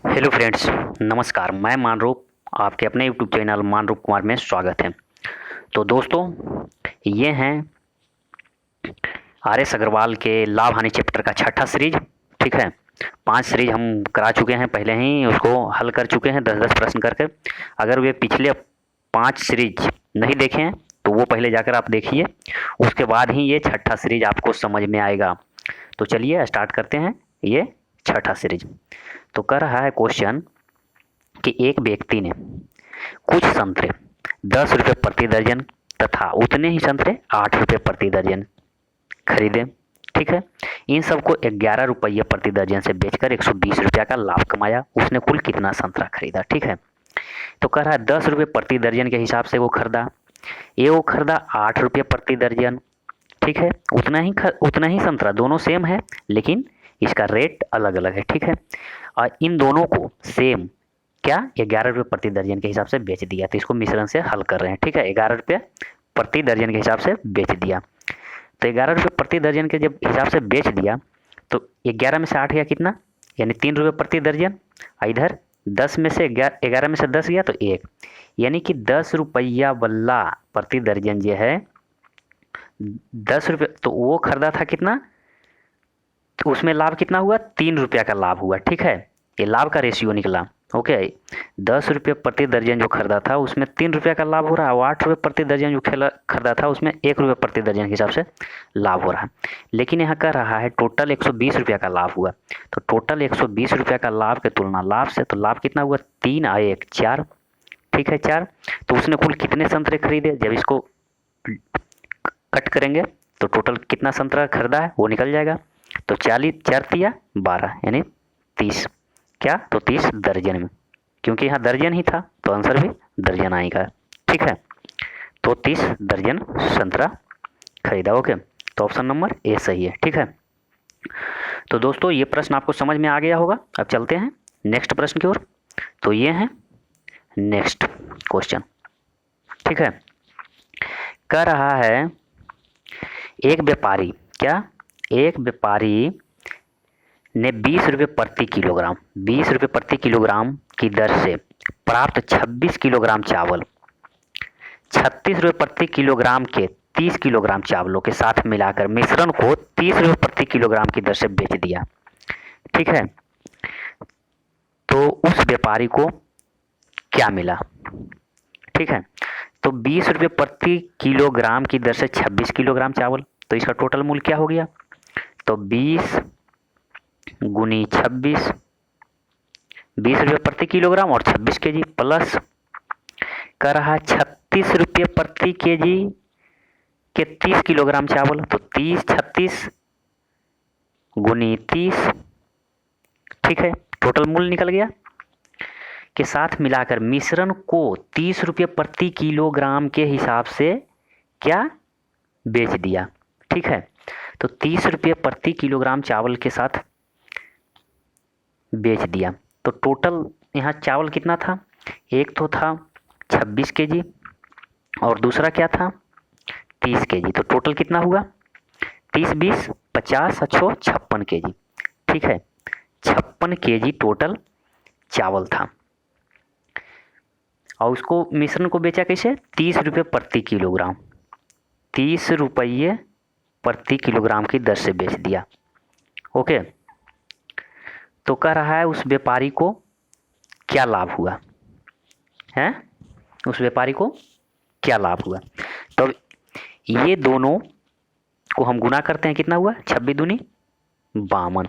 Hello friends, नमस्कार। मैं मानरूप, आपके अपने यूट्यूब चैनल मानरूप कुमार में स्वागत है। तो दोस्तों, ये हैं आर एस अग्रवाल के लाभ हानि चैप्टर का छठा सीरीज। ठीक है, 5 सीरीज हम करा चुके हैं, पहले ही उसको हल कर चुके हैं 10-10 प्रश्न करके। अगर वे पिछले 5 सीरीज नहीं देखे हैं तो वो पहले जाकर आप देखिए, उसके बाद ही ये छठा सीरीज आपको समझ में आएगा। तो चलिए स्टार्ट करते हैं ये छठा सीरीज। तो कर रहा है क्वेश्चन कि एक व्यक्ति ने कुछ संतरे 10 रुपये प्रति दर्जन तथा उतने ही संतरे 8 रुपये प्रति दर्जन खरीदे। ठीक है, इन सबको 11 रुपये प्रति दर्जन से बेचकर 120 रुपया का लाभ कमाया। उसने कुल कितना संतरा खरीदा? ठीक है, तो कह रहा है 10 रुपये प्रति दर्जन के हिसाब से वो खरीदा। वो खरीदा 8 रुपये प्रति दर्जन। ठीक है, उतना ही संतरा, दोनों सेम है लेकिन इसका रेट अलग अलग है। ठीक है, और इन दोनों को सेम क्या 11 रुपये प्रति दर्जन के हिसाब से बेच दिया। तो इसको मिश्रण से हल कर रहे हैं। ठीक है, 11 रुपये प्रति दर्जन के हिसाब से बेच दिया। तो 11 रुपये प्रति दर्जन के जब हिसाब से बेच दिया तो 11 में से 8 गया कितना, यानी 3 रुपये प्रति दर्जन। इधर 10 में से 11 में से 10 गया तो 1, यानी कि 10 रुपया वाला प्रति दर्जन जो है 10 रुपये, तो वो खरीदा था कितना, तो उसमें लाभ कितना हुआ? 3 रुपया का लाभ हुआ। ठीक है, ये लाभ का रेशियो निकला। ओके, 10 रुपये प्रति दर्जन जो खरीदा था उसमें 3 रुपया का लाभ हो रहा है, और 8 रुपये प्रति दर्जन जो खरीदा था उसमें 1 रुपये प्रति दर्जन के हिसाब से लाभ हो रहा है। लेकिन यहाँ कह रहा है टोटल 120 रुपया का लाभ हुआ। तो टोटल 120 रुपया का लाभ के तुलना लाभ से, तो लाभ कितना हुआ? 3 और 1 4। ठीक है, 4। तो उसने कुल कितने संतरे खरीदे? जब इसको कट करेंगे तो टोटल कितना संतरा खरीदा है वो निकल जाएगा। तो 40 4 तिया 12 यानी 30। क्या? तो 30 दर्जन में, क्योंकि यहाँ दर्जन ही था तो आंसर भी दर्जन आएगा। ठीक है, तो 30 दर्जन संतरा खरीदा। ओके, तो ऑप्शन नंबर ए सही है। ठीक है, तो दोस्तों ये प्रश्न आपको समझ में आ गया होगा। अब चलते हैं नेक्स्ट प्रश्न की ओर। तो ये है नेक्स्ट क्वेश्चन। ठीक है, कह रहा है एक व्यापारी, क्या, एक व्यापारी ने 20 रुपये प्रति किलोग्राम, 20 रुपये प्रति किलोग्राम की दर से प्राप्त 26 किलोग्राम चावल 36 रुपये प्रति किलोग्राम के 30 किलोग्राम चावलों के साथ मिलाकर मिश्रण को 30 रुपये प्रति किलोग्राम की दर से बेच दिया। ठीक है, तो उस व्यापारी को क्या मिला? ठीक है, तो 20 रुपये प्रति किलोग्राम की दर से 26 किलोग्राम चावल, तो इसका टोटल मूल्य क्या हो गया? तो 20 गुनी 26, 20 रुपये प्रति किलोग्राम और 26 केजी, प्लस कर रहा 36 रुपये प्रति केजी के 30 किलोग्राम चावल। तो 30 36 गुनी 30। ठीक है, टोटल मूल्य निकल गया के साथ मिलाकर मिश्रण को 30 रुपये प्रति किलोग्राम के हिसाब से क्या बेच दिया। ठीक है, तो 30 रुपये प्रति किलोग्राम चावल के साथ बेच दिया। तो टोटल यहाँ चावल कितना था? एक तो था 26 केजी और दूसरा क्या था? 30 केजी। तो टोटल कितना हुआ? 30 20 50 अच्छो 56 केजी। ठीक है, 56 केजी टोटल चावल था और उसको मिश्रण को बेचा कैसे? 30 रुपये प्रति किलोग्राम, 30 रुपये प्रति किलोग्राम की दर से बेच दिया। ओके, तो कह रहा है उस व्यापारी को क्या लाभ हुआ है? उस व्यापारी को क्या लाभ हुआ? तो ये दोनों को हम गुना करते हैं, कितना हुआ? 26 दूनी 52,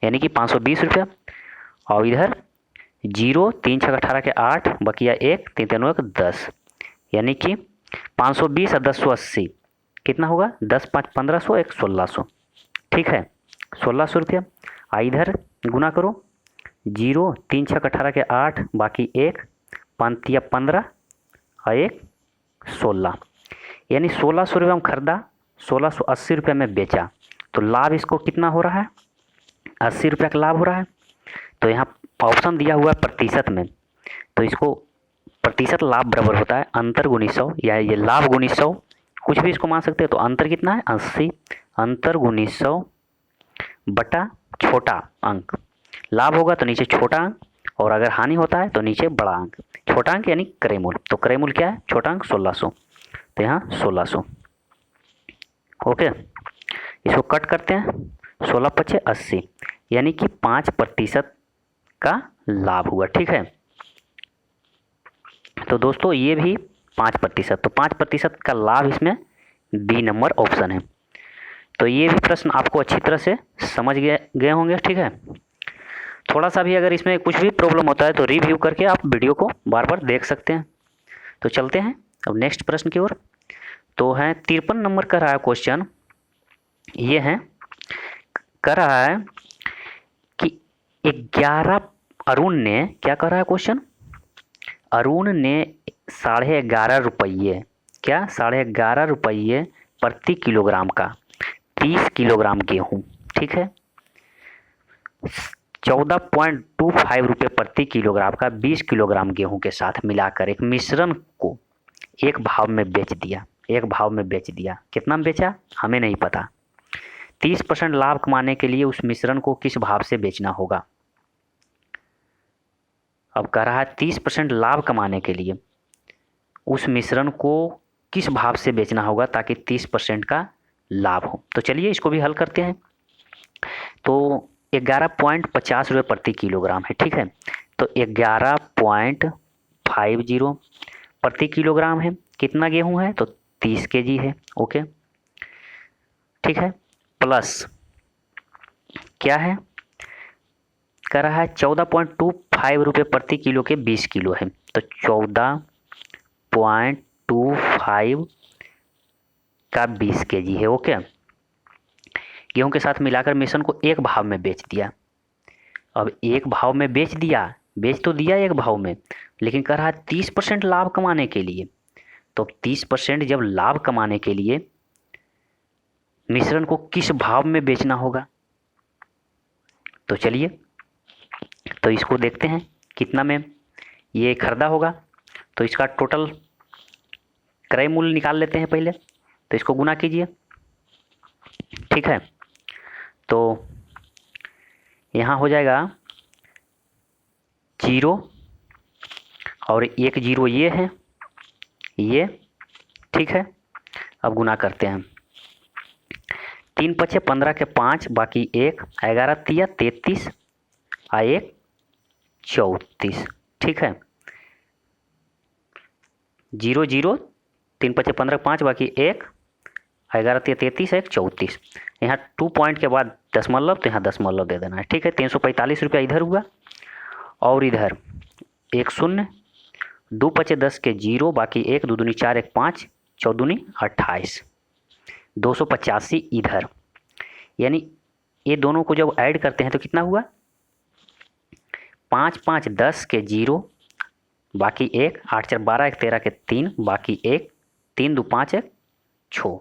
यानी कि 520 रुपया। और इधर 0 3 6 18 के 8 बकिया 1 3 3 1 10, यानी कि 520 और 1080 कितना होगा? 10 5 1500 1 1600। ठीक है, 1600 रुपया। इधर गुना करो, 0 3 6 18 के 8 बाकी 1 5 तिया 15 और 1 16, यानी 1600 रुपये में खरीदा, 1680 रुपये में बेचा। तो लाभ इसको कितना हो रहा है? 80 रुपया का लाभ हो रहा है। तो यहाँ ऑप्शन दिया हुआ है प्रतिशत में, तो इसको प्रतिशत लाभ बराबर होता है अंतर गुनी 100, या ये लाभ गुनी 100, कुछ भी इसको मान सकते हैं। तो अंतर कितना है? 80, अंतर गुनी 100 बटा छोटा अंक लाभ होगा तो नीचे छोटा अंक, और अगर हानि होता है तो नीचे बड़ा अंक। छोटा अंक यानी क्रय मूल्य, तो क्रय मूल्य क्या है, छोटा अंक 1600, तो यहाँ 1600। ओके, इसको कट करते हैं, 16 पचे 80, यानी कि 5% का लाभ हुआ। ठीक है, तो दोस्तों ये भी 5%, तो 5% का लाभ इसमें बी नंबर ऑप्शन है। तो ये भी प्रश्न आपको अच्छी तरह से समझ गए होंगे। ठीक है, थोड़ा सा भी अगर इसमें कुछ भी प्रॉब्लम होता है तो रिव्यू करके आप वीडियो को बार बार देख सकते हैं। तो चलते हैं अब नेक्स्ट प्रश्न की ओर। तो है 53 नंबर का रहा है क्वेश्चन, ये है कर रहा है कि 11 अरुण ने क्या कर रहा है क्वेश्चन, अरुण ने 11.5 रुपये, क्या 11.5 रुपये प्रति किलोग्राम का 30 किलोग्राम गेहूँ, ठीक है, 14.25 रुपये प्रति किलोग्राम का 20 किलोग्राम गेहूं के साथ मिलाकर एक मिश्रण को एक भाव में बेच दिया। एक भाव में बेच दिया, कितना में बेचा हमें नहीं पता। 30% लाभ कमाने के लिए उस मिश्रण को किस भाव से बेचना होगा। अब कह रहा है 30% लाभ कमाने के लिए उस मिश्रण को किस भाव से बेचना होगा ताकि 30% का लाभ हो। तो चलिए इसको भी हल करते हैं। तो 11.50 रुपये प्रति किलोग्राम है, ठीक है, तो 11.50 प्रति किलोग्राम है। कितना गेहूं है, तो 30 kg है। ओके, ठीक है, प्लस क्या है, कह रहा है 14.25 रुपये प्रति किलो के 20 किलो है, तो 14.25 का 20 kg है। ओके, गेहूं के साथ मिलाकर मिश्रण को एक भाव में बेच दिया। अब एक भाव में बेच दिया, बेच तो दिया एक भाव में, लेकिन कह रहा है 30% लाभ कमाने के लिए। तो 30% जब लाभ कमाने के लिए मिश्रण को किस भाव में बेचना होगा। तो चलिए तो इसको देखते हैं कितना में ये खरीदा होगा। तो इसका टोटल क्रय मूल्य निकाल लेते हैं पहले। तो इसको गुना कीजिए, ठीक है, तो यहाँ हो जाएगा 0 और 1 0 ये है, ये ठीक है। अब गुना करते हैं, 3 पचे 15 के 5 बाकी 1, 11 तिया 33 आ 1 34, ठीक है, 0 0 3 पचे 15 5 बाकी 1, 11 तिया 33 1 34। यहाँ 2 पॉइंट के बाद दशमलव, तो यहाँ दशमलव दे देना है, ठीक है। 345 रुपया इधर हुआ और इधर 1 0, 2 पचे 10 के 0 बाकी 1, 2 दूनी 4 1 5 4 दूनी 28, 285 इधर। यानी ये दोनों को जब ऐड करते हैं तो कितना हुआ, 5 5 10 के 0 बाकी 1, 8 4 12 1 13 के 3 बाकी 1, 3 2 5 1 6,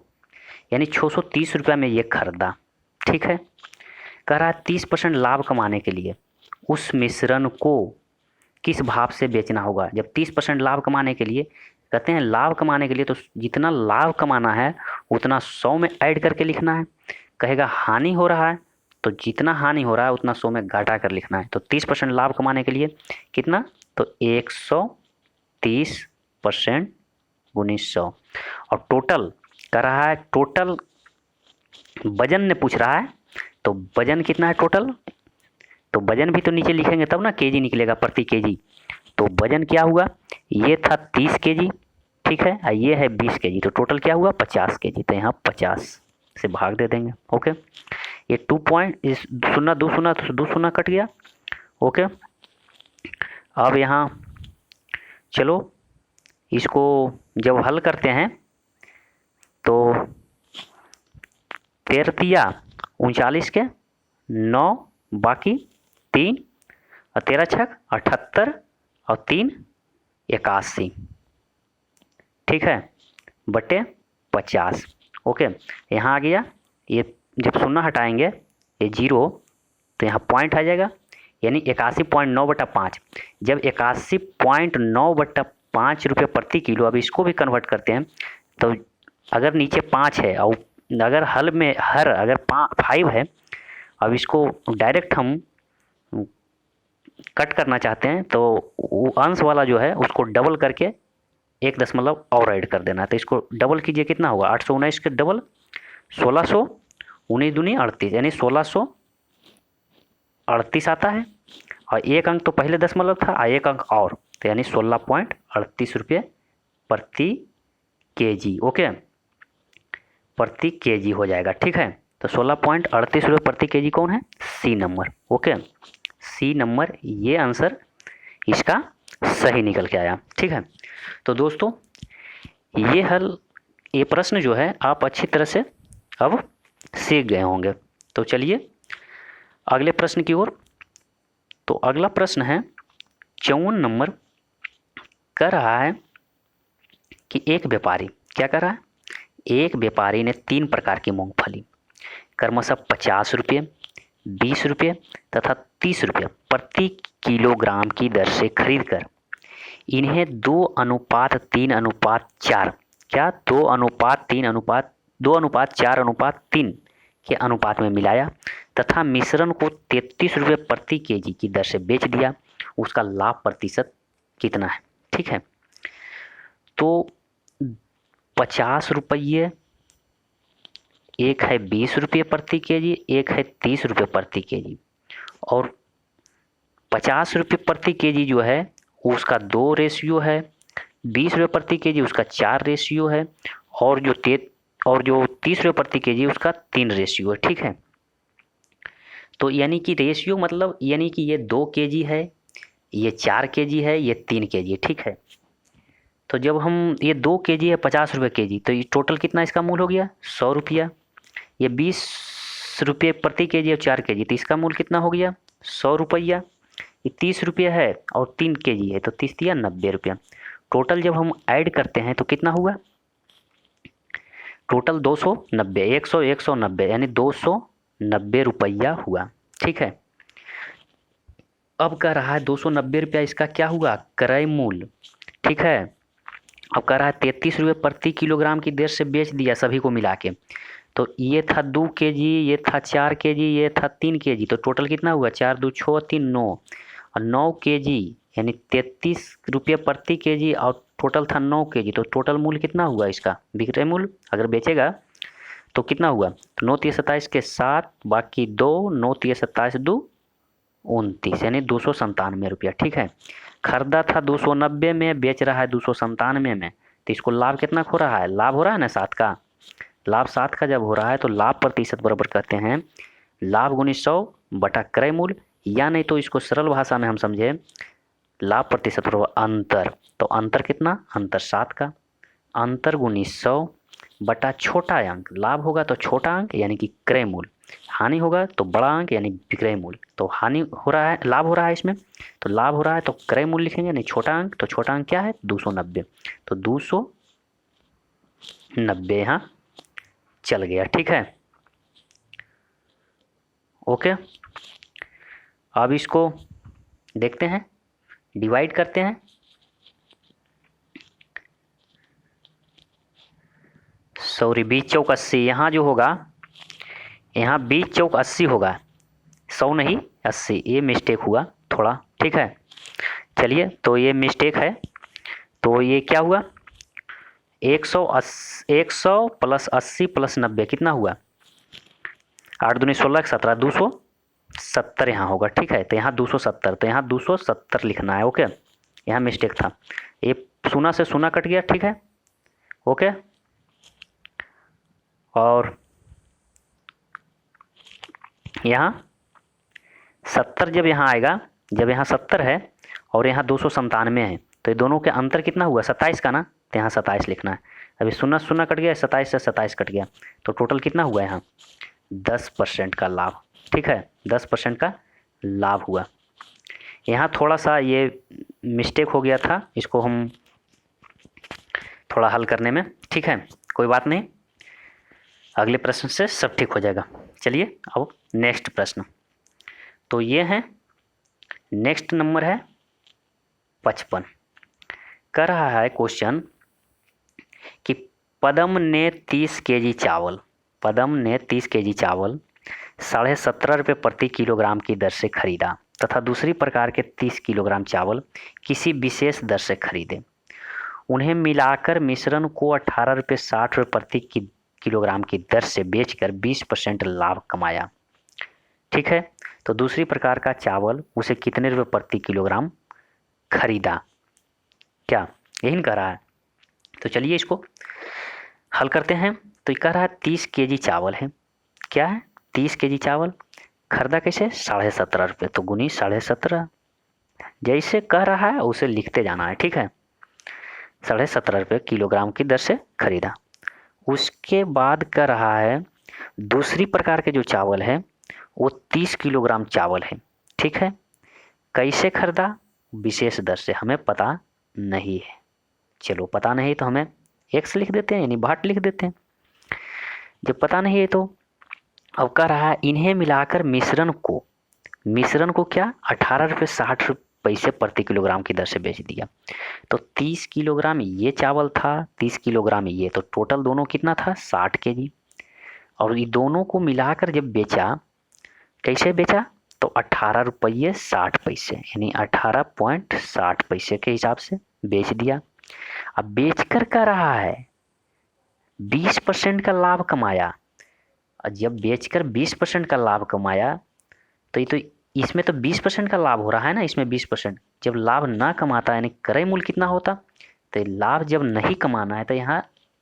यानी 630 रुपया में ये खरीदा, ठीक है। कह रहा है 30% लाभ कमाने के लिए उस मिश्रण को किस भाव से बेचना होगा। जब 30% लाभ कमाने के लिए कहते हैं, लाभ कमाने के लिए तो जितना लाभ कमाना है उतना 100 में ऐड करके लिखना है। कहेगा हानि हो रहा है तो जितना हानि हो रहा है उतना 100 में घटा कर लिखना है। तो 30% लाभ कमाने के लिए कितना, तो 130% गुनी 100। और टोटल कर रहा है, टोटल वजन ने पूछ रहा है, तो वजन कितना है टोटल, तो वजन भी तो नीचे लिखेंगे तब ना केजी निकलेगा प्रति केजी। तो वजन क्या हुआ, ये था 30 kg, ठीक है, और ये है 20 kg, तो टोटल क्या हुआ 50 kg। तो यहाँ 50 से भाग दे देंगे। ओके, ये 2 पॉइंट इस 0 2 0 2 0 कट गया। ओके, अब यहाँ चलो इसको जब हल करते हैं तो 13 39 के 9 बाकी 3 और 13 छक 78 और 3 81, ठीक है, बटे 50। ओके, यहाँ आ गया, ये जब 0 हटाएंगे ये 0, तो यहाँ पॉइंट आ जाएगा, यानी 81.9/5। जब 81.9/5 रुपये प्रति किलो, अब इसको भी कन्वर्ट करते हैं, तो अगर नीचे 5 है और अगर हल में अगर 5 है, अब इसको डायरेक्ट हम कट करना चाहते हैं तो वो अंश वाला जो है उसको डबल करके 1 दशमलव और ऐड कर देना है। तो इसको डबल कीजिए, कितना होगा 819 के डबल 1600, 19 दूनी 38, यानी 1638 आता है। और एक अंक तो पहले दशमलव था और एक अंक और, तो यानी 16.38 रुपये प्रति केजी। ओके, प्रति केजी हो जाएगा। ठीक है, तो 16.38 रुपये प्रति केजी कौन है? C number. Okay, C number ये आंसर इसका सही निकल के आया। ठीक है, तो दोस्तों ये प्रश्न जो है आप अच्छी तरह से अब सीख गए होंगे। तो चलिए अगले प्रश्न की ओर। तो अगला प्रश्न है 54 नंबर, कह रहा है कि एक व्यापारी क्या कर रहा है? एक व्यापारी ने 3 प्रकार की मूंगफली क्रमशः 50 रुपये, 20 रुपये तथा 30 रुपये प्रति किलोग्राम की दर से खरीदकर इन्हें 2:3:4 क्या 2:4:3 के अनुपात में मिलाया तथा मिश्रण को 33 रुपये प्रति केजी की दर से बेच दिया। उसका लाभ प्रतिशत कितना है? ठीक है, तो 50 रुपये, एक है 20 रुपये प्रति केजी, एक है 30 रुपये प्रति केजी। और 50 रुपये प्रति केजी जो है उसका 2 रेशियो है, 20 रुपये प्रति केजी उसका 4 रेशियो है, और जो 30 रुपये प्रति केजी उसका 3 रेशियो है। ठीक है, तो यानी कि रेशियो मतलब यानी कि ये 2 केजी है, ये 4 केजी है, ये 3 केजी। ठीक है, तो जब हम ये 2 केजी है 50 रुपये केजी, तो ये टोटल कितना इसका मूल हो गया? 100 रुपया। ये 20 रुपये प्रति केजी और 4 केजी, तो इसका मूल कितना हो गया? 100 रुपया। ये 30 रुपये है और 3 केजी है, तो 30 या 90 रुपया। टोटल जब हम ऐड करते हैं तो कितना हुआ? टोटल 290, 100 190 यानी 290 रुपया हुआ। ठीक है, अब कह रहा है 290 रुपया इसका क्या हुआ? क्रय मूल्य। ठीक है, अब कह रहा है 33 रुपये प्रति किलोग्राम की दर से बेच दिया सभी को मिला के। तो ये था 2 केजी, ये था 4 केजी, ये था 3 केजी, तो टोटल कितना हुआ? 4 2 6 3 9, और 9 केजी यानी 33 रुपये प्रति केजी, और टोटल था 9 केजी, तो टोटल मूल्य कितना हुआ इसका? विक्रय मूल्य अगर बेचेगा तो कितना हुआ? तो 9 3 27 के 7 बाकी 2, 9 3 27 2 29 यानी 297 रुपया। ठीक है, खरीदा था 290 में, बेच रहा है 297 में, तो इसको लाभ कितना हो रहा है? लाभ हो रहा है ना 7 का। लाभ 7 का जब हो रहा है तो लाभ प्रतिशत बराबर कहते हैं लाभ गुणित 100 बटा क्रय मूल्य, या नहीं तो इसको सरल भाषा में हम समझे लाभ प्रतिशत बराबर अंतर। तो अंतर कितना? अंतर 7 का, अंतर गुणित 100 बटा छोटा अंक। लाभ होगा तो छोटा अंक यानी कि क्रय मूल्य, हानि होगा तो बड़ा अंक यानी विक्रय मूल्य। तो हानि हो रहा है, लाभ हो रहा है इसमें, तो लाभ हो रहा है तो क्रय मूल्य लिखेंगे, नहीं छोटा अंक, तो छोटा अंक क्या है? 290, तो 290 यहाँ चल गया। ठीक है, ओके, अब इसको देखते हैं, डिवाइड करते हैं। सॉरी 20 चौक 80, यहाँ जो होगा यहाँ 20 चौक 80 होगा, 100 नहीं 80, ये मिस्टेक हुआ थोड़ा। ठीक है, चलिए तो ये मिस्टेक है, तो ये क्या हुआ? 100 प्लस 80 प्लस 90 कितना हुआ? 8 दूनी 16 17, 270 यहाँ होगा। ठीक है, तो यहाँ 270, तो यहाँ 270 लिखना है। ओके, यहाँ मिस्टेक था, ये शून्य से शून्य कट गया। ठीक है, ओके, और यहाँ 70 जब यहाँ आएगा, जब यहाँ 70 है और यहाँ 297 है, तो ये दोनों के अंतर कितना हुआ? 27 का ना, तो यहाँ 27 लिखना है। अभी शून्य शून्य कट गया, 27 से 27 कट गया, तो टोटल कितना हुआ? यहाँ 10% का लाभ। ठीक है, 10% का लाभ हुआ। यहाँ थोड़ा सा ये मिस्टेक हो गया था, इसको हम थोड़ा हल करने में। ठीक है, कोई बात नहीं, अगले प्रश्न से सब ठीक हो जाएगा। चलिए अब नेक्स्ट प्रश्न, तो ये है नेक्स्ट नंबर है 55। कर रहा है क्वेश्चन कि पदम ने 30 केजी चावल 17.5 रुपये प्रति किलोग्राम की दर से खरीदा। तथा दूसरी प्रकार के 30 किलोग्राम चावल किसी विशेष दर से खरीदे, उन्हें मिलाकर मिश्रण को 18 रुपये 60 रुपये प्रति किलोग्राम की दर से बेचकर 20% लाभ कमाया। ठीक है, तो दूसरी प्रकार का चावल उसे कितने रुपये प्रति किलोग्राम खरीदा, क्या यही कह रहा है। तो चलिए इसको हल करते हैं। तो ये कह रहा है 30 केजी चावल है, क्या है 30 केजी चावल, खरीदा कैसे 17.5 रुपये, तो गुनी 17.5, जैसे कह रहा है उसे लिखते जाना है। ठीक है, 17.5 रुपये किलोग्राम की दर से खरीदा। उसके बाद कह रहा है दूसरी प्रकार के जो चावल है वो 30 किलोग्राम चावल है। ठीक है, कैसे खरीदा, विशेष दर से, हमें पता नहीं है। चलो पता नहीं तो हमें x लिख देते हैं, यानी 62 लिख देते हैं। जब पता नहीं है तो अब कह रहा है इन्हें मिलाकर मिश्रण को क्या 18 रुपये 60 पैसे प्रति किलोग्राम की दर से बेच दिया। तो 30 किलोग्राम ये चावल था, 30 किलोग्राम ये, तो टोटल दोनों कितना था 60 केजी। और ये दोनों को मिलाकर जब बेचा, कैसे बेचा, तो 18 रुपये 60 पैसे, यानी 18.60 पैसे के हिसाब से बेच दिया। अब बेचकर कह रहा है 20% का लाभ कमाया। और जब बेचकर 20% का लाभ कमाया तो ये तो इसमें तो 20% का लाभ हो रहा है ना, इसमें 20%। जब लाभ ना कमाता यानी क्रय मूल्य कितना होता, तो लाभ जब नहीं कमाना है तो यहाँ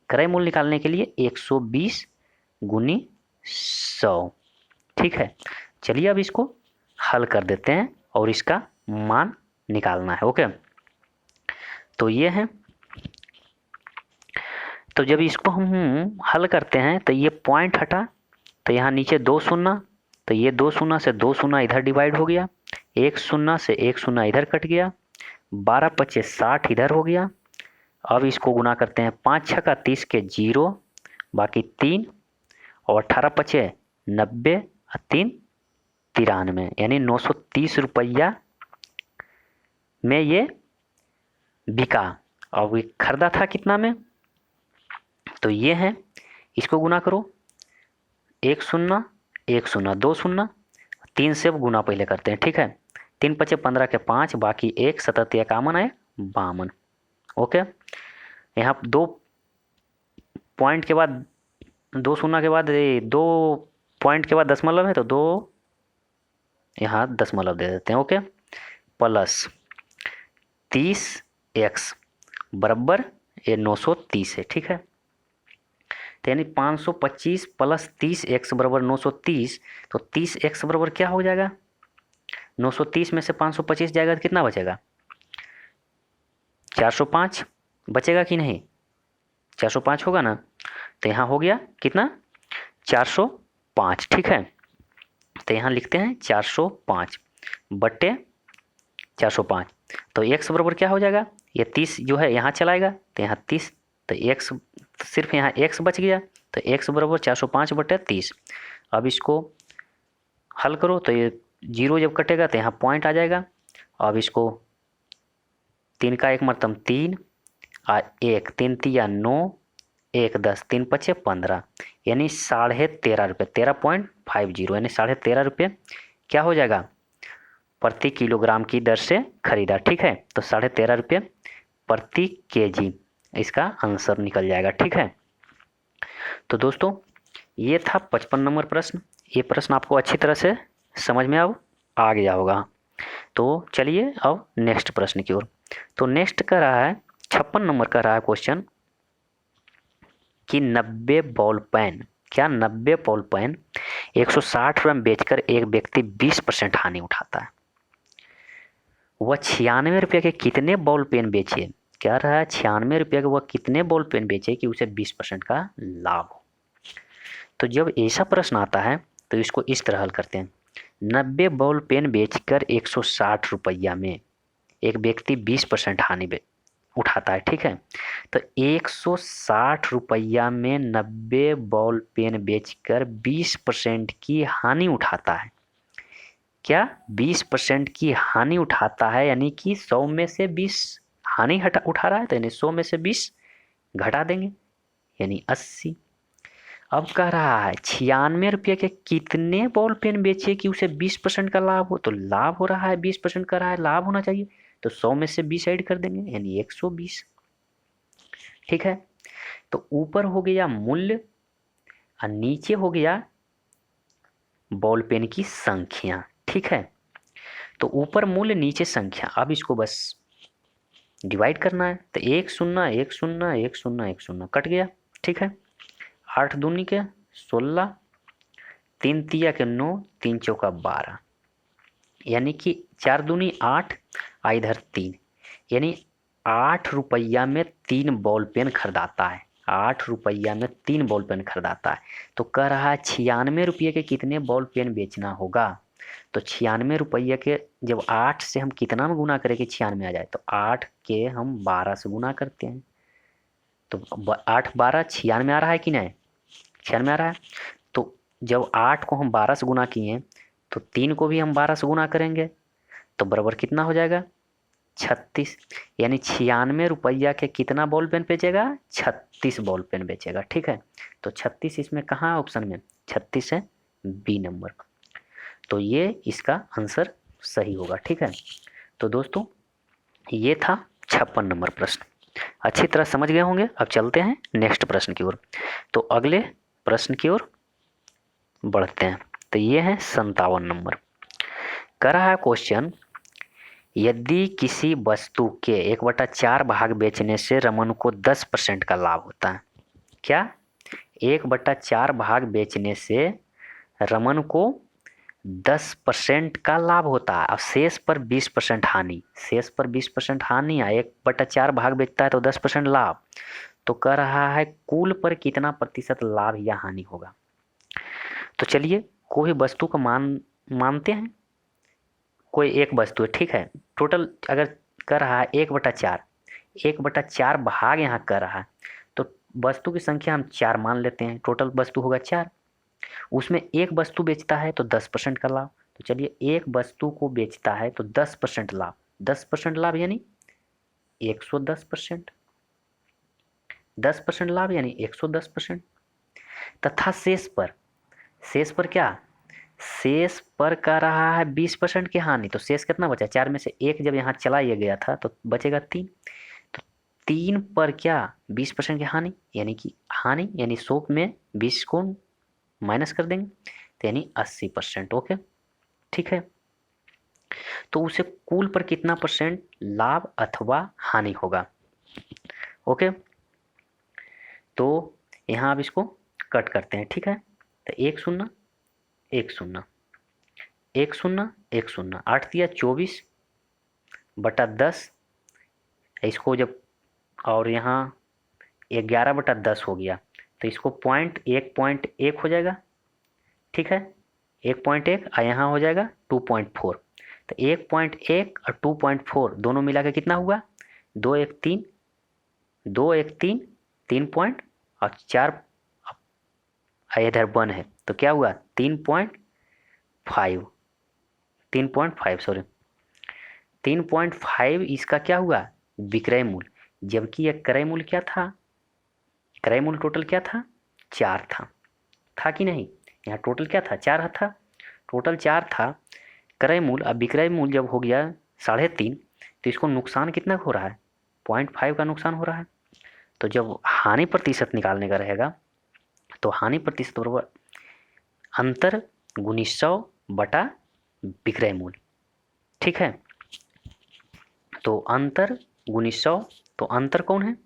क्रय मूल्य निकालने के लिए 120 गुनी 100। ठीक है, चलिए अब इसको हल कर देते हैं और इसका मान निकालना है। ओके, तो ये है, तो जब इसको हम हल करते हैं तो ये पॉइंट हटा, तो यहाँ नीचे 2 शून्य, तो ये 2 शून्य से 2 शून्य इधर डिवाइड हो गया, 1 शून्य से 1 शून्य इधर कट गया, 12 पच्चे 60 इधर हो गया। अब इसको गुना करते हैं, 5 छक्का 30 के 0, बाकी 3, और 18 पच्चे 90 और 3 93, यानी 930 रुपया में ये बिका। और ये खरीदा था कितना में, तो ये है, इसको गुना करो, 1 शून्य 1 शून्य 2 शून्य, 3 से गुना पहले करते हैं। ठीक है, 3 पच्चे 15 के 5, बाकी 1 सतत 51 है 52। ओके, यहाँ 2 पॉइंट के बाद 2 शून्य के बाद 2 पॉइंट के बाद दशमलव है, तो 2 यहाँ दशमलव दे देते हैं। ओके, प्लस 30x बराबर ये 930 है। ठीक है, तो यानी 525 प्लस 30x बराबर 930, तो 30x बराबर क्या हो जाएगा, 930 में से 525 जाएगा तो कितना बचेगा, 405 बचेगा कि नहीं, 405 होगा ना। तो यहाँ हो गया कितना 405। ठीक है, तो यहाँ लिखते हैं 405 बट्टे 405, तो x बराबर क्या हो जाएगा, ये 30 जो है यहाँ चलाएगा, तो यहाँ 30, तो x सिर्फ यहाँ x बच गया, तो x बराबर 405 बटे 30। अब इसको हल करो तो ये 0 जब कटेगा तो यहाँ पॉइंट आ जाएगा। अब इसको 3 का 1 मतम 3 और 1 3 तिया 9, 1 10, 3 पच्चे 15, यानी 13.5 रुपये, 13.50, यानी 13.5 रुपये क्या हो जाएगा प्रति किलोग्राम की दर से खरीदा। ठीक है, तो 13.5 रुपये प्रति केजी इसका आंसर निकल जाएगा। ठीक है, तो दोस्तों ये था 55 नंबर प्रश्न। ये प्रश्न आपको अच्छी तरह से समझ में अब आ गया होगा। तो चलिए अब नेक्स्ट प्रश्न की ओर। तो नेक्स्ट कर रहा है 56 नंबर का रहा है क्वेश्चन कि 90 बॉल पेन, क्या 90 बॉल पेन 160 रुपये में बेचकर एक व्यक्ति 20% हानि उठाता है। वह 96 रुपये के कितने बॉल पेन बेचे, क्या रहा है 96 रुपये के वह कितने बॉल पेन बेचे कि उसे 20% का लाभ हो। तो जब ऐसा प्रश्न आता है तो इसको इस तरह हल करते हैं, 90 बॉल पेन बेचकर 160 रुपया में एक व्यक्ति 20% हानि उठाता है। ठीक है, तो 160 रुपया में 90 बॉल पेन बेचकर 20% की हानि उठाता है। क्या 20% की हानि उठाता है, यानी कि 100 में से 20 हानि उठा रहा है, तो यानी 100 में से 20 घटा देंगे, यानी 80। अब कह रहा है 96 रुपये के कितने बॉल पेन बेचे कि उसे 20% का लाभ हो। तो लाभ हो रहा है 20% का रहा है, लाभ होना चाहिए, तो 100 में से 20 ऐड कर देंगे यानी 120। ठीक है, तो ऊपर हो गया मूल्य और नीचे हो गया बॉल पेन की संख्या। ठीक है, तो ऊपर मूल्य नीचे संख्या, अब इसको बस डिवाइड करना है। तो 1 0 1 0 1 0 1 0 कट गया। ठीक है, 8 दूनी के 16, 3 तिया के 9, 3 चौका 12, यानी कि 4 दूनी 8 आ इधर 3, यानी 8 रुपया में 3 बॉल पेन खरीदाता है। 8 रुपया में 3 बॉल पेन खरीदाता है। तो कह रहा है 96 रुपये के कितने बॉल पेन बेचना होगा। तो 96 रुपये के जब 8 से हम कितना में गुना करें कि 96 आ जाए, तो 8 के हम 12 से गुना करते हैं। तो 8 12 96 आ रहा है कि नहीं, 96 आ रहा है। तो जब 8 को हम 12 से गुना किए तो 3 को भी हम 12 से गुना करेंगे, तो बराबर कितना हो जाएगा 36, यानी 96 रुपया के कितना बॉल पेन बेचेगा, 36 बॉल पेन बेचेगा। ठीक है, तो 36 इसमें कहाँ ऑप्शन में, 36 है बी नंबर। तो ये इसका आंसर सही होगा। ठीक है, तो दोस्तों ये था 56 नंबर प्रश्न। अच्छी तरह समझ गए होंगे। अब चलते हैं नेक्स्ट प्रश्न की ओर। तो अगले प्रश्न की ओर बढ़ते हैं। तो ये है 57 नंबर। कर रहा है क्वेश्चन, यदि किसी वस्तु के 1/4 भाग बेचने से रमन को 10% का लाभ होता है। क्या, 1/4 भाग बेचने से रमन को 10% का लाभ होता है और शेष पर 20% हानि। शेष पर 20% हानि है, 1/4 भाग बेचता है तो 10% लाभ। तो कह रहा है कुल पर कितना प्रतिशत लाभ या हानि होगा। तो चलिए कोई वस्तु को मानते हैं, कोई एक वस्तु है। ठीक है, टोटल अगर कर रहा है 1/4, 1/4 भाग यहाँ कर रहा है, तो वस्तु की संख्या हम 4 मान लेते हैं। टोटल वस्तु होगा 4, उसमें एक वस्तु बेचता है तो 10% का लाभ। तो चलिए एक वस्तु को बेचता है तो 10% लाभ, 10% लाभ यानी 110%, 10% लाभ यानी 110%। तथा शेष पर क्या, शेष पर का रहा है 20% की हानि। तो शेष कितना बचा, 4 में से 1 जब यहाँ चला ये गया था तो बचेगा 3। तो 3 पर क्या 20% की हानि, यानी कि हानि यानी 100 में 20 को माइनस कर देंगे तो यानी 80%। ओके, ठीक है, तो उसे कुल पर कितना परसेंट लाभ अथवा हानि होगा। ओके, तो यहाँ अब इसको कट करते हैं। ठीक है, तो 1 0 1 0 1 0 1 0, 8 दिया 24/10, इसको जब और यहाँ 11/10 हो गया तो इसको 1.1 हो जाएगा। ठीक है, 1.1 और यहाँ हो जाएगा 2.4। तो 1.1 और 2.4 दोनों मिला के कितना हुआ, 2 1 3, 2 1 3, 3 पॉइंट और 4 इधर 1 है तो क्या हुआ 3.5, 3.5 सॉरी 3.5 इसका क्या हुआ विक्रय मूल्य। जबकि यह क्रय मूल्य क्या था, क्रय मूल्य टोटल क्या था 4 था कि नहीं, यहाँ टोटल क्या था 4 था, टोटल 4 था क्रय मूल्य। अब विक्रय मूल्य जब हो गया 3.5 तो इसको नुकसान कितना हो रहा है 0.5 का नुकसान हो रहा है। तो जब हानि प्रतिशत निकालने का रहेगा तो हानि प्रतिशत बराबर अंतर गुनी 100 बटा विक्रय मूल्य। ठीक है, तो अंतर गुनी 100, तो अंतर कौन है,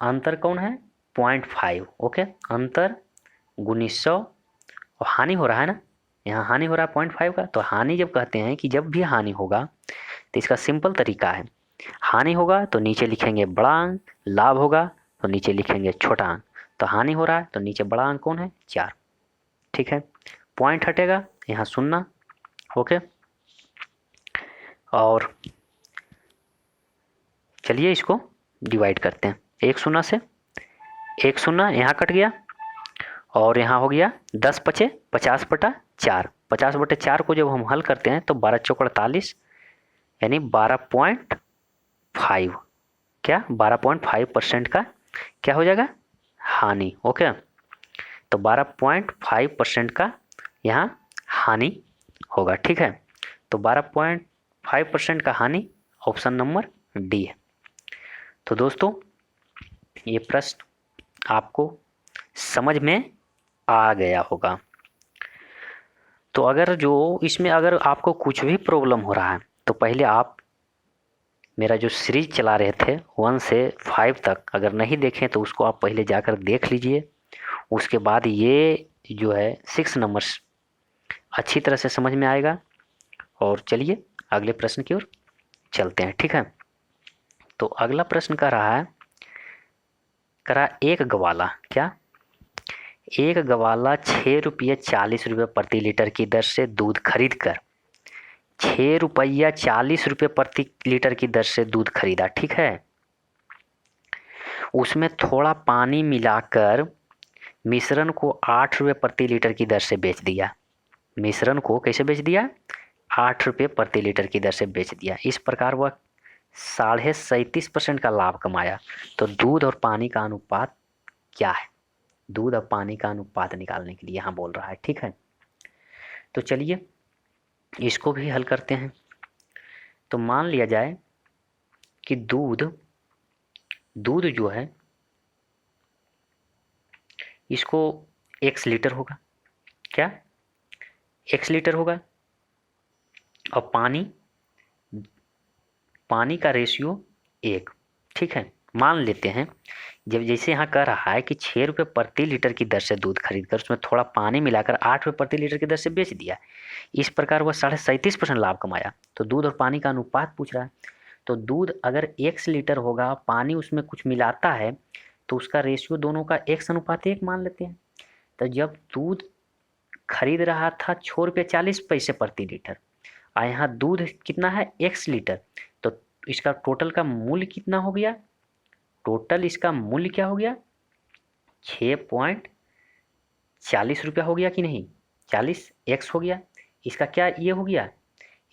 अंतर कौन है 0.5। ओके, अंतर गुनी 100 और हानि हो रहा है ना, यहाँ हानि हो रहा है 0.5 का। तो हानि जब कहते हैं कि जब भी हानि होगा तो इसका सिंपल तरीका है, हानि होगा तो नीचे लिखेंगे बड़ा अंक, लाभ होगा तो नीचे लिखेंगे छोटा अंक। तो हानि हो रहा है तो नीचे बड़ा अंक कौन है 4। ठीक है, पॉइंट हटेगा यहाँ 0। ओके, और चलिए इसको डिवाइड करते हैं। 1 0 से 1 0 यहाँ कट गया और यहाँ हो गया 10 पचे 50/4, 50/4 को जब हम हल करते हैं तो 12 चौक 48 यानी 12.5, क्या 12.5% का क्या हो जाएगा, हानि। ओके, तो 12.5% का यहाँ हानि होगा। ठीक है, तो 12.5% का हानि ऑप्शन नंबर डी है। तो दोस्तों ये प्रश्न आपको समझ में आ गया होगा। तो अगर जो इसमें अगर आपको कुछ भी प्रॉब्लम हो रहा है तो पहले आप मेरा जो सीरीज चला रहे थे 1 से 5 तक, अगर नहीं देखें तो उसको आप पहले जाकर देख लीजिए। उसके बाद ये जो है 6 नंबर्स अच्छी तरह से समझ में आएगा। और चलिए अगले प्रश्न की ओर चलते हैं। ठीक है, तो अगला प्रश्न कर रहा है, एक गवाला, क्या, एक गवाला 6 रुपये 40 रुपये प्रति लीटर की दर से दूध खरीद कर 6 रुपया 40 रुपये प्रति लीटर की दर से दूध खरीदा। ठीक है, उसमें थोड़ा पानी मिलाकर मिश्रण को 8 रुपये प्रति लीटर की दर से बेच दिया। मिश्रण को कैसे बेच दिया, 8 रुपये प्रति लीटर की दर से बेच दिया। इस प्रकार वह 37.5% का लाभ कमाया। तो दूध और पानी का अनुपात क्या है, दूध और पानी का अनुपात निकालने के लिए यहाँ बोल रहा है। ठीक है, तो चलिए इसको भी हल करते हैं। तो मान लिया जाए कि दूध जो है इसको x लीटर होगा, क्या, x लीटर होगा, और पानी का रेशियो 1। ठीक है, मान लेते हैं जब जैसे यहाँ कह रहा है कि 6 रुपये प्रति लीटर की दर से दूध खरीद कर उसमें थोड़ा पानी मिलाकर 8 रुपये प्रति लीटर की दर से बेच दिया। इस प्रकार वह 37.5% लाभ कमाया। तो दूध और पानी का अनुपात पूछ रहा है। तो दूध अगर x लीटर होगा, पानी उसमें कुछ मिलाता है, तो उसका रेशियो दोनों का x/1 मान लेते हैं। तो जब दूध खरीद रहा था 6 रुपये 40 पैसे प्रति लीटर, और यहाँ दूध कितना है, x लीटर, तो इसका टोटल का मूल्य कितना हो गया, टोटल इसका मूल्य क्या हो गया, 6.40 रुपया हो गया कि नहीं, 40x हो गया। इसका क्या ये हो गया,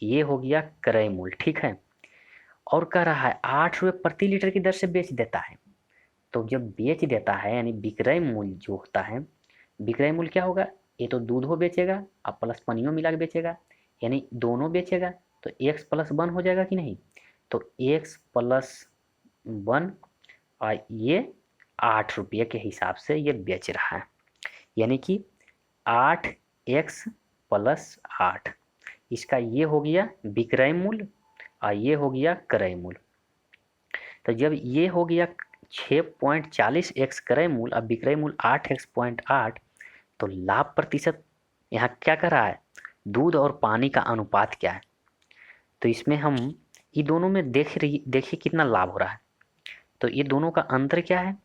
ये हो गया क्रय मूल्य। ठीक है, और कह रहा है 8 रुपये प्रति लीटर की दर से बेच देता है। तो जब बेच देता है यानी विक्रय मूल्य जो होता है, विक्रय मूल्य क्या होगा, ये तो दूध हो बेचेगा अब प्लस पनियो मिला के बेचेगा, यानी दोनों बेचेगा, तो x+1 हो जाएगा कि नहीं। तो x+1 और ये 8 रुपये के हिसाब से ये बेच रहा है, यानी कि 8x+8, इसका ये हो गया विक्रय मूल्य और ये हो गया क्रय मूल्य। तो जब ये हो गया 6.40x क्रय मूल्य और विक्रय मूल्य 8x.8, तो लाभ प्रतिशत यहाँ क्या कर रहा है, दूध और पानी का अनुपात क्या है। तो इसमें हम ये दोनों में देखिए कितना लाभ हो रहा है। तो ये दोनों का अंतर क्या है,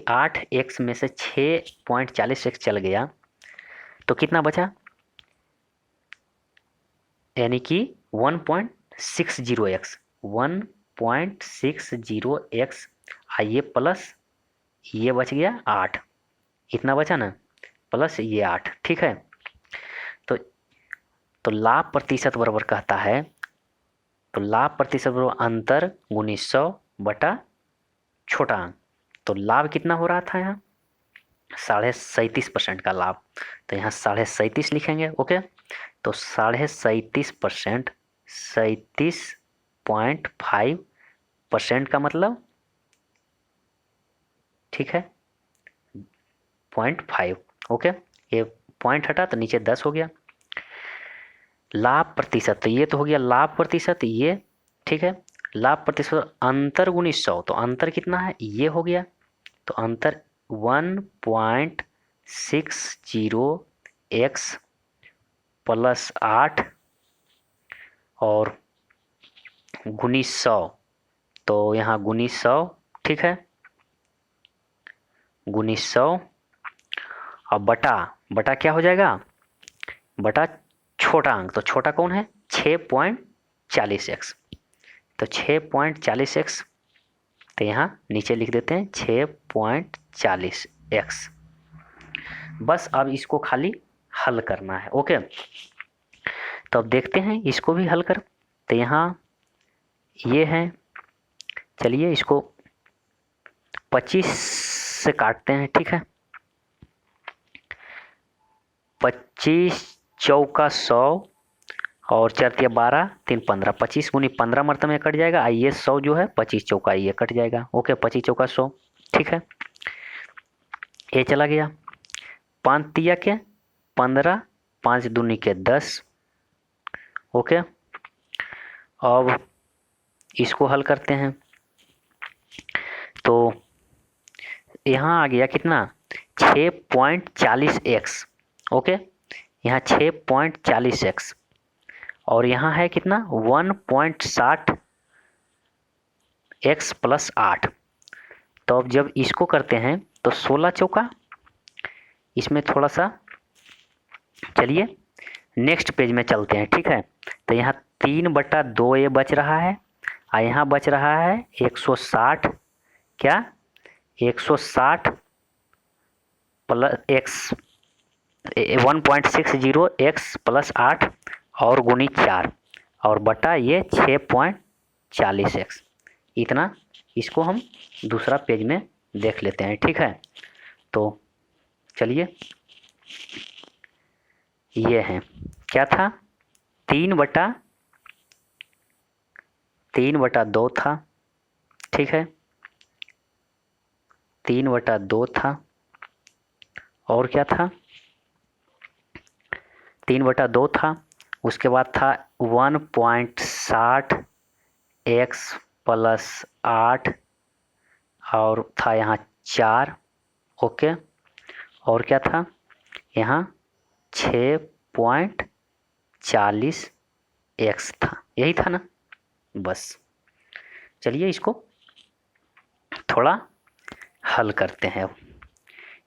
8x में से 6.40x चल गया तो कितना बचा, यानी कि 1.60x, 1.60x, ये प्लस ये बच गया 8, इतना बचा ना, प्लस ये 8। ठीक है, तो लाभ प्रतिशत बराबर कहता है, तो लाभ प्रतिशत बराबर अंतर गुनी 100 बटा छोटा अंक। तो लाभ कितना हो रहा था यहाँ, 37.5% का लाभ। तो यहाँ 37.5 लिखेंगे। ओके, तो 37.5%, 37.5% का मतलब, ठीक है, 0.5। ओके, ये पॉइंट हटा तो नीचे 10 हो गया। लाभ प्रतिशत, तो ये तो हो गया लाभ प्रतिशत ये, ठीक है, लाभ प्रतिशत अंतर गुनी 100, तो अंतर कितना है, ये हो गया। तो अंतर 1.60x प्लस 8 और गुनी 100, तो यहाँ गुनी 100, ठीक है, गुनी 100 और बटा क्या हो जाएगा, बटा छोटा अंक। तो छोटा कौन है, 6.40x, तो 6.40x, तो यहाँ नीचे लिख देते हैं 6.40x। बस अब इसको खाली हल करना है। ओके, तो अब देखते हैं इसको भी हल कर। तो यहाँ ये है, चलिए इसको 25 से काटते हैं, ठीक है। 25 चौका 100 और 4 12 3 15, 25 गुनी 15 मरतबे में कट जाएगा। ये 100 जो है 25 चौका ये कट जाएगा। ओके, 25 चौका 100, ठीक है। ये चला गया। 5 तिया के 15, 5 दूनी के 10। ओके, अब इसको हल करते हैं। तो यहाँ आ गया कितना, 6.40x। ओके, यहाँ 6.40x और यहाँ है कितना 1.60x प्लस 8। तो अब जब इसको करते हैं तो 16 चौका, इसमें थोड़ा सा चलिए नेक्स्ट पेज में चलते हैं, ठीक है। तो यहाँ 3/2 ये बच रहा है और यहाँ बच रहा है 160, क्या 160 प्लस एक्स 1.60x प्लस 8 और गुनी 4 और बटा ये 6.40x। इतना इसको हम दूसरा पेज में देख लेते हैं, ठीक है। तो चलिए, ये है क्या था, 3/2 था, ठीक है। 3/2 था और क्या था, 3/2 था। उसके बाद था 1.60x प्लस 8 और था यहाँ 4। ओके, और क्या था यहाँ 6.40x था, यही था ना। बस चलिए इसको थोड़ा हल करते हैं।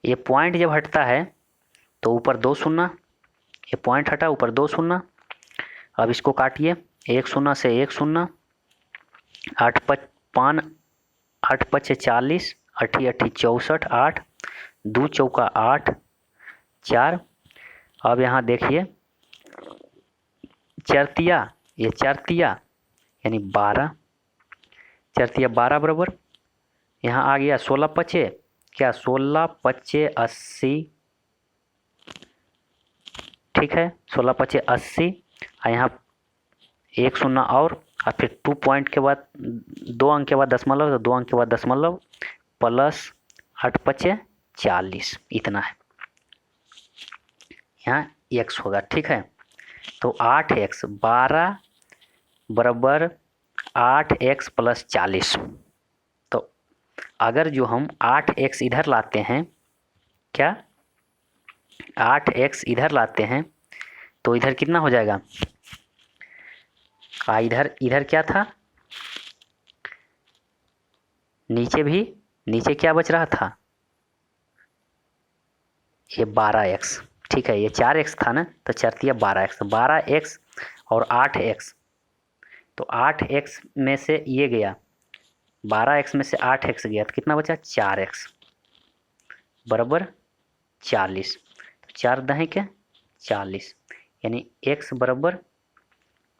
ये पॉइंट जब हटता है तो ऊपर 2 शून्य, ये पॉइंट हटा ऊपर 2 शून्य। अब इसको काटिए, 1 शून्य से 1 शून्य, 8 पचे 40, 8 64, 8 2 चौका 8 4। अब यहाँ देखिए चरतिया, ये चरतिया यानी 12, चरतिया 12 बराबर यहाँ आ गया 16 पचे, क्या 16 पचे 80, ठीक है। 16 पचे 80 और यहाँ 1 शून्य और फिर 2 पॉइंट के बाद 2 अंक के बाद दशमलव, तो 2 अंक के बाद दशमलव प्लस 8 पचे 40, इतना है। यहाँ x होगा, ठीक है। तो 8x 12 बराबर 8x प्लस 40। तो अगर जो हम 8x इधर लाते हैं, क्या 8x इधर लाते हैं तो इधर कितना हो जाएगा, इधर क्या था, नीचे क्या बच रहा था, ये 12x, ठीक है। ये 4x था ना, तो चरतिया 12x, 12x और 8x, तो 8x में से ये गया, 12x में से 8x गया तो कितना बचा 4x बराबर 40। तो 4 दहें के 40 यानी x बराबर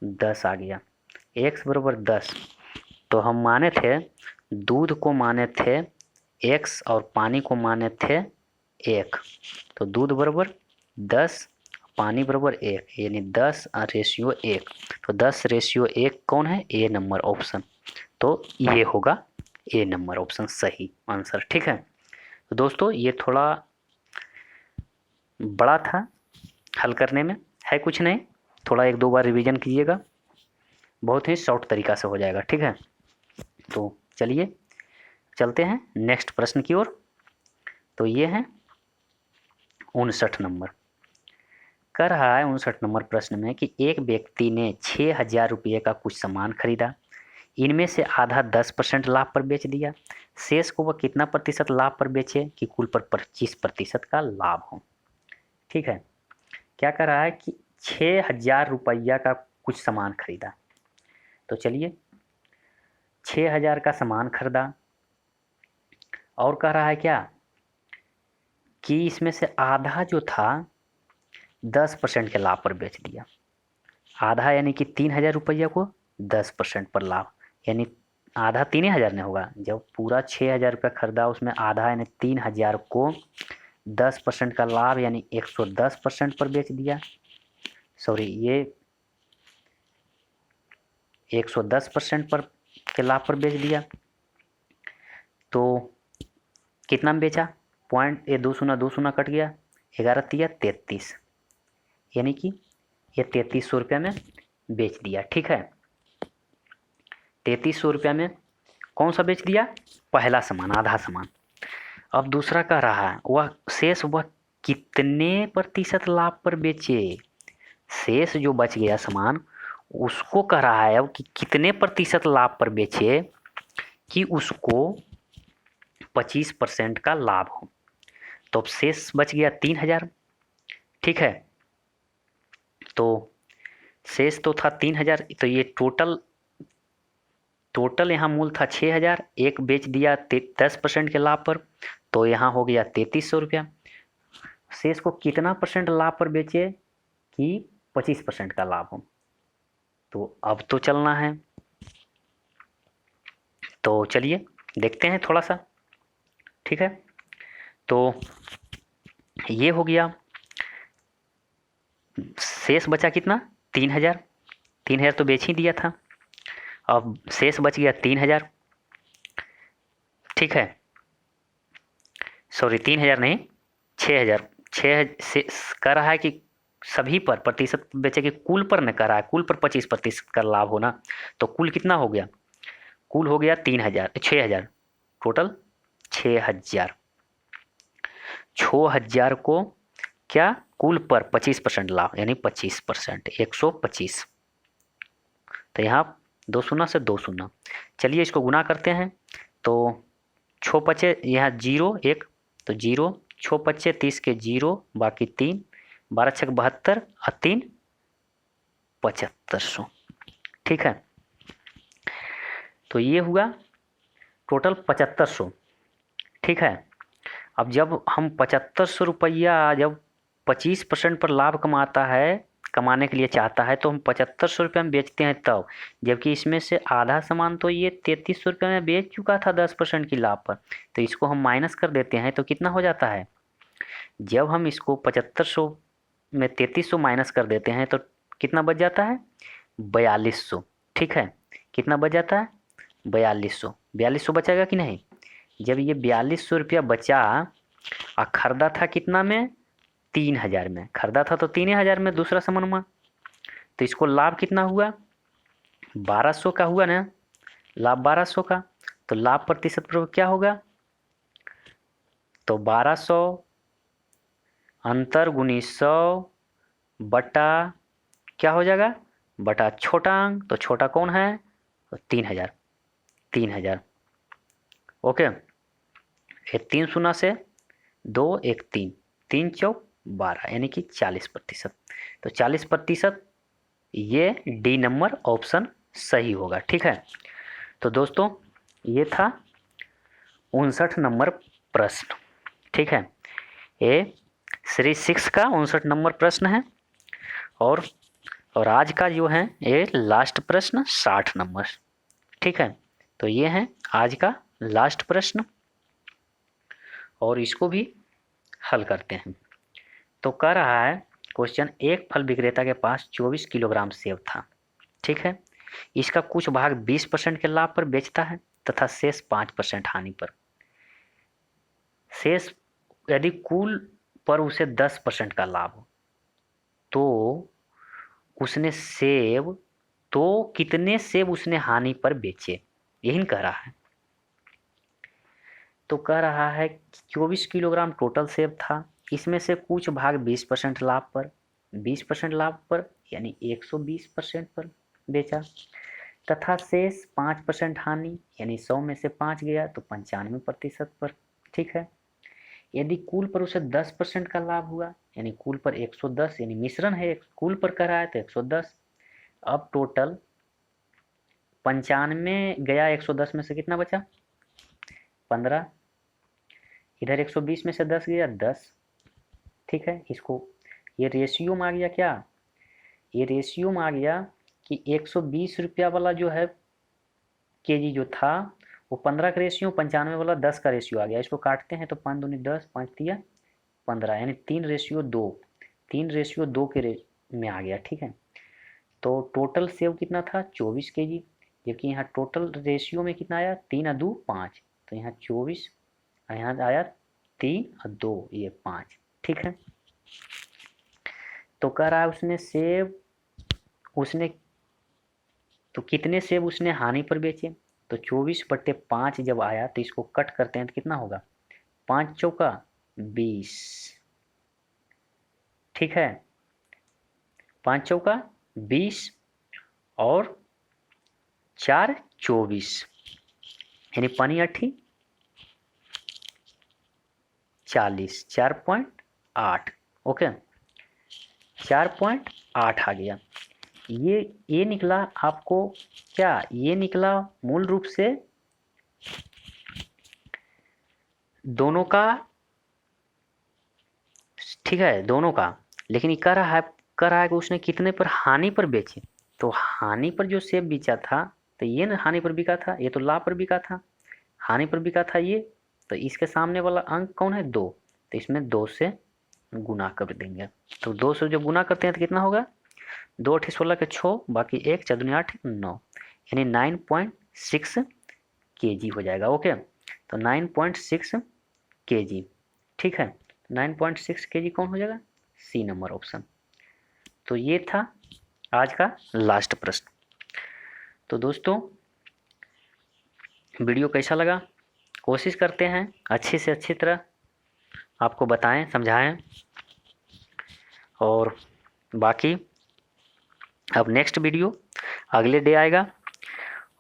10 आ गया। x बराबर 10, तो हम माने थे दूध को माने थे x और पानी को माने थे 1, तो दूध बराबर 10, पानी बराबर 1 यानी 10:1। तो 10:1 कौन है, ए नंबर ऑप्शन। तो ये होगा ए नंबर ऑप्शन सही आंसर, ठीक है। तो दोस्तों ये थोड़ा बड़ा था हल करने में, है कुछ नहीं, थोड़ा 1-2 बार रिवीजन कीजिएगा, बहुत ही शॉर्ट तरीका से हो जाएगा, ठीक है। तो चलिए चलते हैं नेक्स्ट प्रश्न की ओर। तो ये है 59 नंबर, कर रहा है 59 नंबर प्रश्न में कि एक व्यक्ति ने 6,000 रुपये का कुछ सामान खरीदा, इनमें से आधा 10% लाभ पर बेच दिया, शेष को वह कितना प्रतिशत लाभ पर बेचे कि कुल पर 25% का लाभ हो। ठीक है, क्या कर रहा है कि 6,000 रुपया का कुछ सामान खरीदा, तो चलिए 6,000 का सामान खरीदा और कह रहा है क्या कि इसमें से आधा जो था 10% के लाभ पर बेच दिया। आधा यानी कि 3,000 रुपया को 10% पर लाभ, यानी आधा 3,000 में होगा। जब पूरा 6,000 रुपया खरीदा उसमें आधा यानी 3,000 को 10% का लाभ यानी 110% पर बेच दिया। सॉरी, ये 110% पर के लाभ पर बेच दिया। तो कितना में बेचा? पॉइंट ये 2 शून्य कट गया, 11 तिया 33, यानी कि ये 3300 रुपया में बेच दिया। ठीक है, 3300 रुपया में कौन सा बेच दिया? पहला सामान, आधा सामान। अब दूसरा कह रहा है वह शेष वह कितने प्रतिशत लाभ पर बेचे। शेष जो बच गया सामान उसको कह रहा है अब कि कितने प्रतिशत लाभ पर बेचे कि उसको 25% का लाभ हो। तो अब शेष बच गया 3,000। ठीक है, तो शेष तो था 3,000, तो ये टोटल यहाँ मूल था 6,000, एक बेच दिया 10% के लाभ पर, तो यहाँ हो गया 3,300 रुपया। शेष को कितना परसेंट लाभ पर बेचे कि 25% का लाभ हो। तो अब तो चलना है, तो चलिए देखते हैं थोड़ा सा। ठीक है, तो ये हो गया। शेष बचा कितना? 3,000। 3,000 तो बेच ही दिया था, अब शेष बच गया 3,000। ठीक है, सॉरी 3,000 नहीं, 6,000। छः से कह रहा है कि सभी पर प्रतिशत बेचे कि कुल पर न कर रहा है, कुल पर 25% का लाभ होना। तो कुल कितना हो गया? कुल हो गया 3,000, 6,000, टोटल 6,000। 6,000 को क्या कुल पर 25% लाभ यानी 25%, 125। तो यहाँ 2 शून्य से 2 शून्य। चलिए इसको गुना करते हैं। तो 6 पचे यहाँ 0 1, तो 0 6 पच्चे 30 के 0 बाकी 3, 12 छक 72 और 3 7500। ठीक है, तो ये हुआ टोटल 7500। ठीक है, अब जब हम 7500 रुपया जब 25% पर लाभ कमाता है, कमाने के लिए चाहता है, तो हम 7500 रुपये में बेचते हैं तब, जबकि इसमें से आधा सामान तो ये 3300 रुपये में बेच चुका था 10% की लाभ पर। तो इसको हम माइनस कर देते हैं तो कितना हो जाता है? जब हम इसको 7500 में 3300 माइनस कर देते हैं तो कितना बच जाता है? 4200। ठीक है, कितना बच जाता है? 4200। 4200 बचेगा कि नहीं? जब ये 4200 रुपया बचा और खरीदा था कितना में? 3,000 में खरीदा था, तो 3,000 में दूसरा सामान हुआ, तो इसको लाभ कितना हुआ? 1200 का हुआ ना, लाभ 1200 का। तो लाभ प्रतिशत पर क्या होगा? तो 1200 अंतर गुनी 100 बटा क्या हो जाएगा? बटा छोटा अंक, तो छोटा कौन है? तो 3,000। 3,000 ओके। ये 3 शून्य से 2 1 3, 3 चौक 12 यानी कि 40%। तो 40% ये डी नंबर ऑप्शन सही होगा। ठीक है, तो दोस्तों ये था 59 नंबर प्रश्न। ठीक है, ये सीरीज 6 का 59 नंबर प्रश्न है, और आज का जो है ये लास्ट प्रश्न 60 नंबर। ठीक है, तो ये है आज का लास्ट प्रश्न, और इसको भी हल करते हैं। तो कह रहा है क्वेश्चन, एक फल विक्रेता के पास 24 किलोग्राम सेब था। ठीक है, इसका कुछ भाग 20% के लाभ पर बेचता है तथा शेष 5% हानि पर। शेष यदि कुल पर उसे 10% का लाभ हो तो उसने सेब, तो कितने सेब उसने हानि पर बेचे, यही कह रहा है। तो कह रहा है 24 किलोग्राम टोटल सेब था, इसमें से कुछ भाग 20% लाभ पर, 20% लाभ पर यानी 120% पर बेचा, तथा शेष 5% हानि यानी 100 में से 5 गया तो 95% पर। ठीक है, यदि कुल पर उसे 10% का लाभ हुआ यानी कुल पर 110, यानी मिश्रण है, कुल पर कर रहा है तो 110। अब टोटल 95 गया, 110 में से कितना बचा? 15। इधर 120 में से 10 गया, 10। ठीक है, इसको ये रेशियो में आ गया क्या? ये रेशियो में आ गया कि 120 रुपया वाला जो है केजी जो था वो 15 का रेशियो, 95 वाला 10 का रेशियो आ गया। इसको काटते हैं तो 5 दूनी 10, 5 तिया 15, यानी 3:2, 3:2 में आ गया। ठीक है, तो टोटल सेव कितना था 24 केजी, जबकि यहाँ टोटल रेशियो में कितना आया 3 और 2 5, तो यहाँ 24, यहाँ आया 3 और 2 ये 5। ठीक है, तो कह रहा है उसने तो कितने सेब उसने हानि पर बेचे, तो 24/5 जब आया तो इसको कट करते हैं तो कितना होगा 5 चौका 20। ठीक है, 5 चौका 20 और 4 24, यानी पानी 8 40, 4.8। ओके, 4.8 आ गया। ये निकला आपको क्या, ये निकला मूल रूप से दोनों का। ठीक है, दोनों का, लेकिन ये कह रहा है कि उसने कितने पर, हानि पर बेचे। तो हानि पर जो सेब बेचा था तो ये ना हानि पर बिका था, ये तो लाभ पर बिका था, हानि पर बिका था ये। तो इसके सामने वाला अंक कौन है 2, तो इसमें 2 से गुना कर देंगे। तो 2 से जब गुना करते हैं तो कितना होगा 2 8 16 के 6, बाकी 1 4 दूनी 8 9, यानी 9.6 केजी हो जाएगा। ओके, तो 9.6 केजी। ठीक है, 9.6 केजी कौन हो जाएगा, सी नंबर ऑप्शन। तो ये था आज का लास्ट प्रश्न। तो दोस्तों वीडियो कैसा लगा, कोशिश करते हैं अच्छी से अच्छी तरह आपको बताएं, समझाएं। और बाकी अब नेक्स्ट वीडियो अगले डे आएगा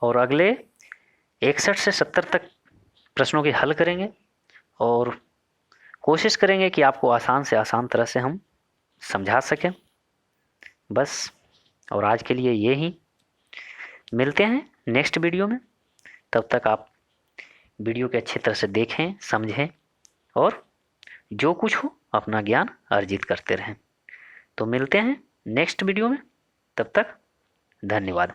और अगले 61 से 70 तक प्रश्नों के हल करेंगे और कोशिश करेंगे कि आपको आसान से आसान तरह से हम समझा सकें। बस, और आज के लिए ये ही, मिलते हैं नेक्स्ट वीडियो में। तब तक आप वीडियो के अच्छी तरह से देखें, समझें और जो कुछ हो अपना ज्ञान अर्जित करते रहें। तो मिलते हैं नेक्स्ट वीडियो में, तब तक धन्यवाद।